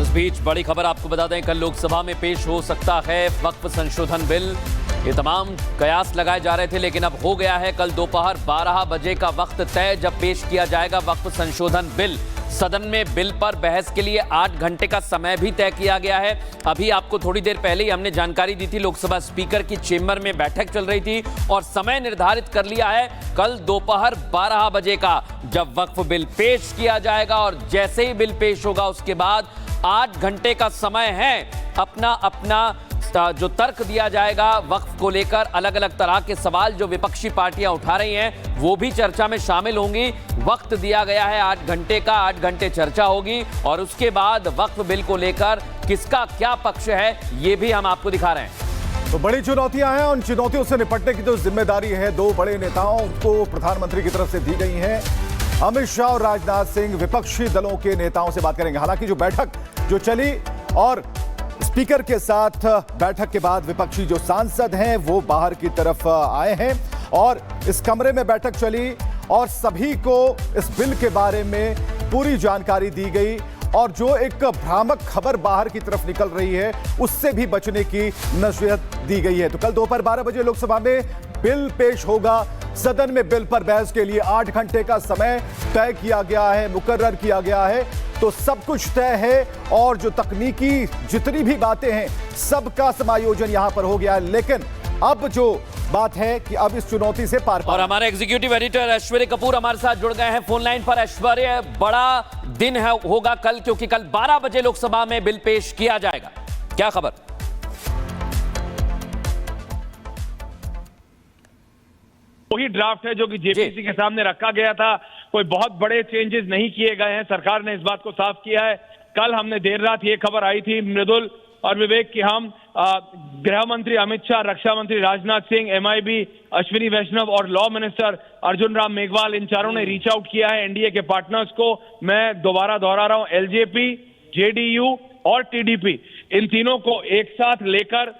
उस बीच बड़ी खबर आपको बता दें, कल लोकसभा में पेश हो सकता है वक्फ संशोधन बिल। ये तमाम कयास लगाए जा रहे थे, लेकिन अब हो गया है कल दोपहर 12 बजे का वक्त तय, जब पेश किया जाएगा वक्फ संशोधन बिल। सदन में बिल पर बहस के लिए 8 घंटे का समय भी तय किया गया है। अभी आपको थोड़ी देर पहले ही हमने जानकारी दी थी, लोकसभा स्पीकर की चेंबर में बैठक चल रही थी और समय निर्धारित कर लिया है कल दोपहर 12 बजे का, जब वक्फ बिल पेश किया जाएगा। और जैसे ही बिल पेश होगा उसके बाद 8 घंटे का समय है, अपना जो तर्क दिया जाएगा वक्फ को लेकर। अलग अलग तरह के सवाल जो विपक्षी पार्टियां उठा रही हैं वो भी चर्चा में शामिल होंगी। वक्त दिया गया है 8 घंटे का, 8 घंटे चर्चा होगी और उसके बाद वक्फ बिल को लेकर किसका क्या पक्ष है ये भी हम आपको दिखा रहे हैं। तो बड़ी चुनौतियां हैं, उन चुनौतियों से निपटने की जो जिम्मेदारी है दो बड़े नेताओं को प्रधानमंत्री की तरफ से दी गई है। अमित शाह और राजनाथ सिंह विपक्षी दलों के नेताओं से बात करेंगे। हालांकि जो बैठक जो चली और स्पीकर के साथ बैठक के बाद विपक्षी जो सांसद हैं वो बाहर की तरफ आए हैं और इस कमरे में बैठक चली और सभी को इस बिल के बारे में पूरी जानकारी दी गई और जो एक भ्रामक खबर बाहर की तरफ निकल रही है उससे भी बचने की नसीहत दी गई है। तो कल दोपहर 12 बजे लोकसभा में बिल पेश होगा। सदन में बिल पर बहस के लिए 8 घंटे का समय तय किया गया है, मुकर्रर किया गया है। तो सब कुछ तय है और जो तकनीकी जितनी भी बातें हैं सबका समायोजन यहां पर हो गया है। लेकिन अब जो बात है कि अब इस चुनौती से पार और हमारे एग्जीक्यूटिव एडिटर ऐश्वर्य कपूर हमारे साथ जुड़ गए हैं फोन लाइन पर। ऐश्वर्य, बड़ा दिन है होगा कल, क्योंकि कल 12 बजे लोकसभा में बिल पेश किया जाएगा, क्या खबर? वही ड्राफ्ट है जो कि जेपीसी के सामने रखा गया था। कोई बहुत बड़े चेंजेस नहीं किए गए हैं, सरकार ने इस बात को साफ किया है। कल हमने देर रात ये खबर आई थी मृदुल और विवेक कि हम गृह मंत्री अमित शाह, रक्षा मंत्री राजनाथ सिंह, एमआईबी अश्विनी वैष्णव और लॉ मिनिस्टर अर्जुन राम मेघवाल, इन चारों ने रीच आउट किया है एनडीए के पार्टनर्स को। मैं दोबारा दोहरा रहा हूं, एलजेपी, जेडीयू और टीडीपी, इन तीनों को एक साथ लेकर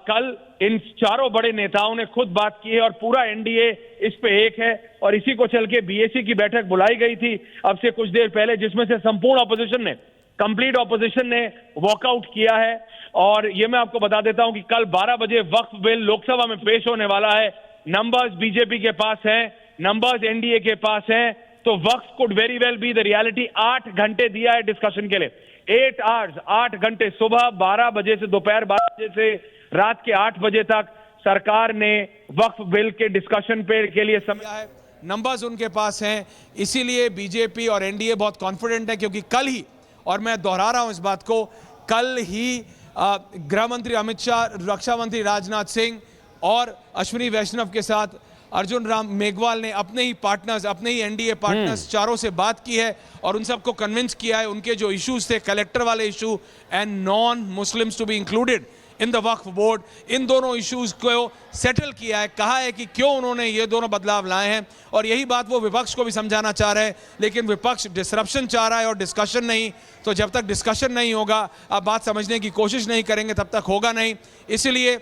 कल इन चारों बड़े नेताओं ने खुद बात की है और पूरा एनडीए इस पे एक है। और इसी को चल के बीएसी की बैठक बुलाई गई थी अब से कुछ देर पहले, जिसमें से संपूर्ण ऑपोजिशन ने, कंप्लीट ऑपोजिशन ने वॉकआउट किया है। और ये मैं आपको बता देता हूं कि कल 12 बजे वक्फ बिल लोकसभा में पेश होने वाला है। नंबर्स बीजेपी के पास हैं, नंबर्स एनडीए के पास हैं, तो Waqf could very well be the reality. 8 घंटे दिया है डिस्कशन के लिए, 8 आवर्स, 8 घंटे, सुबह 12 बजे से दोपहर 12 बजे से रात के 8 बजे तक सरकार ने वक्फ बिल के डिस्कशन पे के लिए समय है। नंबर्स उनके पास हैं, इसीलिए बीजेपी और एनडीए बहुत कॉन्फिडेंट है, क्योंकि कल ही, और मैं दोहरा रहा हूं इस बात को, कल ही गृह मंत्री अमित शाह, रक्षा मंत्री राजनाथ सिंह और अश्विनी वैष्णव के साथ अर्जुन राम मेघवाल ने अपने ही पार्टनर्स, अपने ही एनडीए पार्टनर्स चारों से बात की है और उन सबको कन्विंस किया है। उनके जो इश्यूज थे, कलेक्टर वाले issue and non Muslims to be included in the Waqf board, इन दोनों इश्यूज को सेटल किया है। कहा है कि क्यों उन्होंने ये दोनों बदलाव लाए हैं और यही बात वो विपक्ष को भी समझाना चाह रहे हैं। लेकिन विपक्ष डिसरप्शन चाह रहा है और डिस्कशन नहीं। तो जब तक डिस्कशन नहीं होगा, आप बात समझने की कोशिश नहीं करेंगे, तब तक होगा नहीं। इसलिए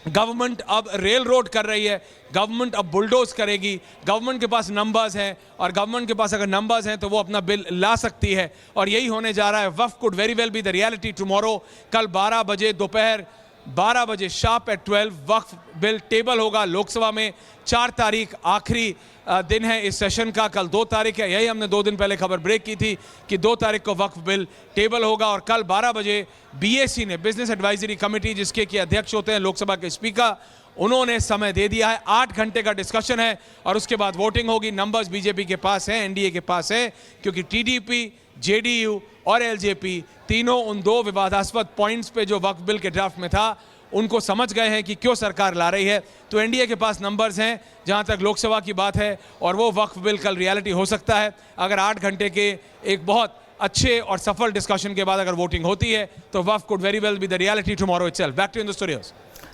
गवर्नमेंट अब रेल रोड कर रही है, गवर्नमेंट अब बुलडोज करेगी। गवर्नमेंट के पास नंबर्स हैं और गवर्नमेंट के पास अगर नंबर्स हैं तो वो अपना बिल ला सकती है और यही होने जा रहा है। Waqf could very well be the reality tomorrow. कल 12 बजे, दोपहर 12 बजे sharp at 12 Waqf bill table होगा लोकसभा में। 4 तारीख आखिरी दिन है इस सेशन का, कल 2 तारीख है। यही हमने 2 दिन पहले खबर ब्रेक की थी कि 2 तारीख को वक्फ बिल टेबल होगा। और कल 12 बजे बीएसी ने, बिजनेस एडवाइजरी कमेटी जिसके कि अध्यक्ष होते हैं लोकसभा के स्पीकर, उन्होंने समय दे दिया है। 8 घंटे का डिस्कशन है और उसके बाद वोटिंग होगी। नंबर्स बीजेपी के पास हैं, एनडीए के पास हैं, क्योंकि टीडीपी, जेडीयू और एलजेपी तीनों उन 2 विवादास्पद पॉइंट्स पे जो वक्फ बिल के ड्राफ्ट में था उनको समझ गए हैं कि क्यों सरकार ला रही है। तो एनडीए के पास नंबर्स हैं जहां तक लोकसभा की बात है और वो वक्फ बिल कल रियलिटी हो सकता है अगर 8 घंटे के एक बहुत अच्छे और सफल डिस्कशन के बाद अगर वोटिंग होती है तो Waqf could very well be the reality tomorrow itself. Back to in the studios.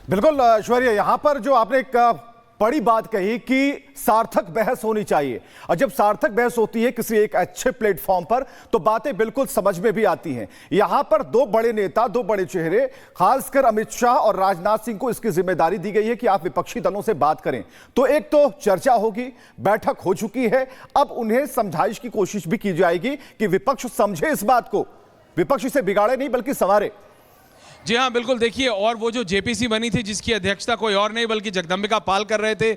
बिल्कुल ऐश्वर्य, यहां पर जो आपने एक बड़ी बात कही कि सार्थक बहस होनी चाहिए और जब सार्थक बहस होती है किसी एक अच्छे प्लेटफॉर्म पर तो बातें बिल्कुल समझ में भी आती हैं। यहां पर 2 बड़े नेता, 2 बड़े चेहरे, खासकर अमित शाह और राजनाथ सिंह को इसकी जिम्मेदारी दी गई है कि आप विपक्षी दलों से बात करें। तो एक तो चर्चा होगी, बैठक हो चुकी है, अब उन्हें समझाइश की कोशिश भी की जाएगी कि विपक्ष समझे इस बात को विपक्ष इसे बिगाड़े नहीं बल्कि संवारे। जी हाँ, बिल्कुल। देखिए, और वो जो जेपीसी बनी थी जिसकी अध्यक्षता कोई और नहीं बल्कि जगदम्बिका पाल कर रहे थे,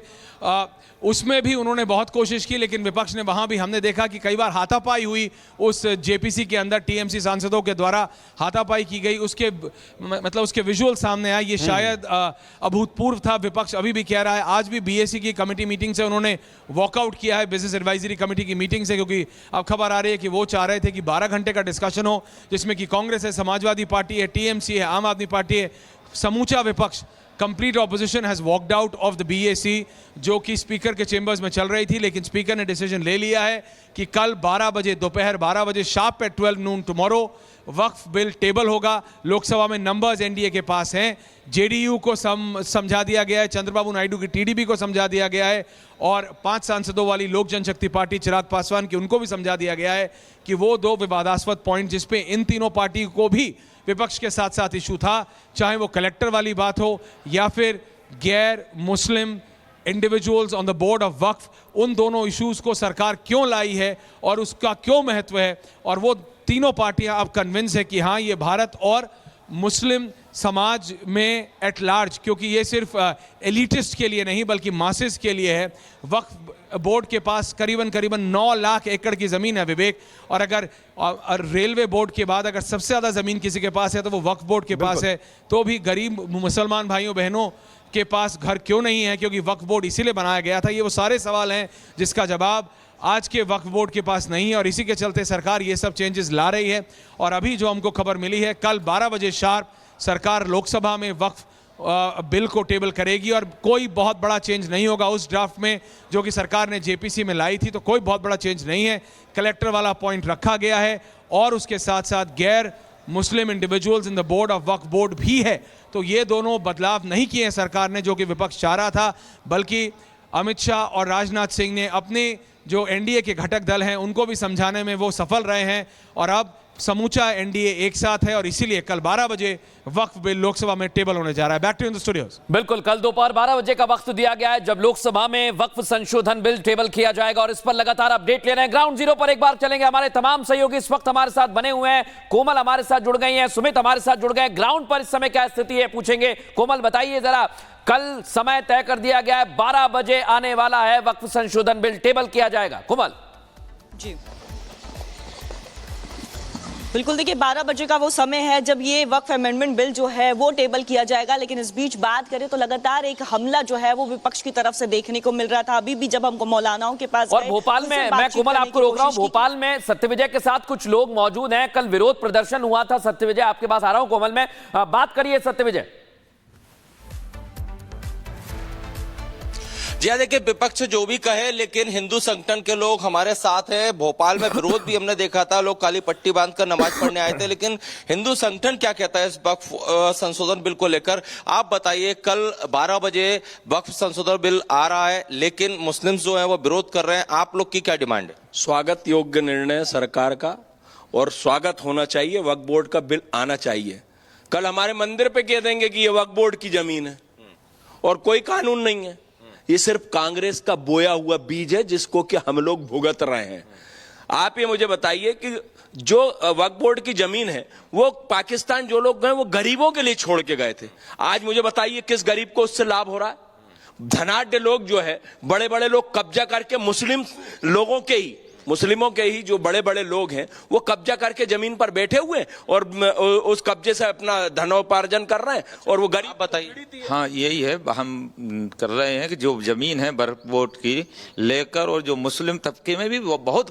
उसमें भी उन्होंने बहुत कोशिश की, लेकिन विपक्ष ने वहाँ भी हमने देखा कि कई बार हाथापाई हुई उस जेपीसी के अंदर, टीएमसी सांसदों के द्वारा हाथापाई की गई, उसके मतलब उसके विजुअल सामने आए। ये शायद अभूतपूर्व था। विपक्ष अभी भी कह रहा है, आज भी बीएसी की कमेटी मीटिंग से उन्होंने वॉकआउट किया है, बिजनेस एडवाइजरी कमेटी की मीटिंग से, क्योंकि अब खबर आ रही है कि वो चाह रहे थे कि 12 घंटे का डिस्कशन हो, जिसमें कि कांग्रेस है, समाजवादी पार्टी है, टीएमसी है, आम आदमी पार्टी है, समूचा विपक्ष, complete opposition has walked out of the BAC, जो कि स्पीकर के चेंबर्स में चल रही थी। लेकिन स्पीकर ने डिसीजन ले लिया है कि कल 12 बजे, दोपहर 12 बजे sharp at 12 Noon tomorrow Waqf bill table होगा। लोकसभा में नंबर्स एनडीए के पास हैं, जेडीयू को समझा दिया गया है, चंद्रबाबू नायडू की टीडीपी को समझा दिया गया है, और 5 सांसदों वाली लोक जनशक्ति पार्टी चिराग पासवान की, उनको भी समझा दिया गया है कि वो 2 विवादास्पद पॉइंट जिसपे इन तीनों पार्टी को भी विपक्ष के साथ साथ इशू था, चाहे वो कलेक्टर वाली बात हो या फिर गैर Muslim individuals on the board of Waqf, उन दोनों इश्यूज को सरकार क्यों लाई है और उसका क्यों महत्व है। और वो तीनों पार्टियां अब कन्विंस है कि हाँ, ये भारत और मुस्लिम समाज में एट लार्ज, क्योंकि ये सिर्फ एलिटिस्ट के लिए नहीं बल्कि मासेस के लिए है। वक्फ बोर्ड के पास करीबन 9 लाख एकड़ की ज़मीन है, विवेक, और अगर रेलवे बोर्ड के बाद अगर सबसे ज़्यादा ज़मीन किसी के पास है तो वो वक्फ बोर्ड के पास है। तो भी गरीब मुसलमान भाइयों बहनों के पास घर क्यों नहीं है, क्योंकि वक्फ बोर्ड इसीलिए बनाया गया था। ये वो सारे सवाल हैं जिसका जवाब आज के वक्फ बोर्ड के पास नहीं है, और इसी के चलते सरकार ये सब चेंजेस ला रही है। और अभी जो हमको खबर मिली है, कल 12 बजे शार्प सरकार लोकसभा में वक्फ बिल को टेबल करेगी, और कोई बहुत बड़ा चेंज नहीं होगा उस ड्राफ्ट में जो कि सरकार ने जेपीसी में लाई थी। तो कोई बहुत बड़ा चेंज नहीं है, कलेक्टर वाला पॉइंट रखा गया है, और उसके साथ साथ गैर Muslim individuals in the board of Waqf board भी है। तो ये दोनों बदलाव नहीं किए हैं सरकार ने, जो कि विपक्ष चाह रहा था, बल्कि अमित शाह और राजनाथ सिंह ने अपने जो एनडीए के घटक दल हैं उनको भी समझाने में वो सफल रहे हैं, और अब समूचा एनडीए एक साथ है, और इसीलिए कल 12 बजे वक्फ बिल लोकसभा में टेबल होने जा रहा है। Back to in the studios. बिल्कुल, कल दोपहर 12 बजे का वक्त दिया गया है जब लोकसभा में वक्फ संशोधन बिल टेबल किया जाएगा, और इस पर लगातार अपडेट ले रहे हैं। ग्राउंड जीरो पर एक बार चलेंगे। हमारे तमाम सहयोगी इस वक्त हमारे साथ बने हुए हैं। कोमल हमारे साथ जुड़ गई हैं, सुमित हमारे साथ जुड़ गए। ग्राउंड पर इस समय क्या स्थिति है पूछेंगे। कोमल बताइए जरा, कल समय तय कर दिया गया है, 12 बजे आने वाला है वक्फ संशोधन बिल टेबल किया जाएगा। कोमल जी बिल्कुल, देखिए 12 बजे का वो समय है जब ये वक्फ अमेंडमेंट बिल जो है वो टेबल किया जाएगा। लेकिन इस बीच बात करें तो लगातार एक हमला जो है वो विपक्ष की तरफ से देखने को मिल रहा था। अभी भी जब हमको मौलानाओं के पास, और भोपाल में, मैं कोमल आपको रोक रहा हूं, भोपाल में सत्यविजय के साथ कुछ लोग मौजूद हैं। कल विरोध प्रदर्शन हुआ था। सत्यविजय आपके पास आ रहा हूं कोमल में, बात करिए सत्यविजय। जी हाँ, देखिए विपक्ष जो भी कहे, लेकिन हिंदू संगठन के लोग हमारे साथ हैं। भोपाल में विरोध भी हमने देखा था, लोग काली पट्टी बांधकर नमाज पढ़ने आए थे। लेकिन हिंदू संगठन क्या कहता है इस वक्फ संशोधन बिल को लेकर, आप बताइए। कल 12 बजे वक्फ संशोधन बिल आ रहा है, लेकिन मुस्लिम्स जो है वो विरोध कर रहे हैं। आप लोग की क्या डिमांड है? स्वागत योग्य निर्णय सरकार का, और स्वागत होना चाहिए। वक्फ बोर्ड का बिल आना चाहिए। कल हमारे मंदिर पे कह देंगे कि ये वक्फ बोर्ड की जमीन है और कोई कानून नहीं है। ये सिर्फ कांग्रेस का बोया हुआ बीज है जिसको कि हम लोग भुगत रहे हैं। आप ये मुझे बताइए कि जो वक्फ बोर्ड की जमीन है वो पाकिस्तान जो लोग गए वो गरीबों के लिए छोड़ के गए थे। आज मुझे बताइए किस गरीब को उससे लाभ हो रहा है? धनाढ्य लोग जो है, बड़े बड़े लोग कब्जा करके, मुस्लिमों के ही जो बड़े बड़े लोग हैं वो कब्जा करके जमीन पर बैठे हुए हैं और उस कब्जे से अपना धनोपार्जन कर रहे हैं, और वो गरीब। बताइए। हाँ, यही है, हम कर रहे हैं कि जो जमीन है वक्फ बोर्ड की लेकर, और जो मुस्लिम तबके में भी वो बहुत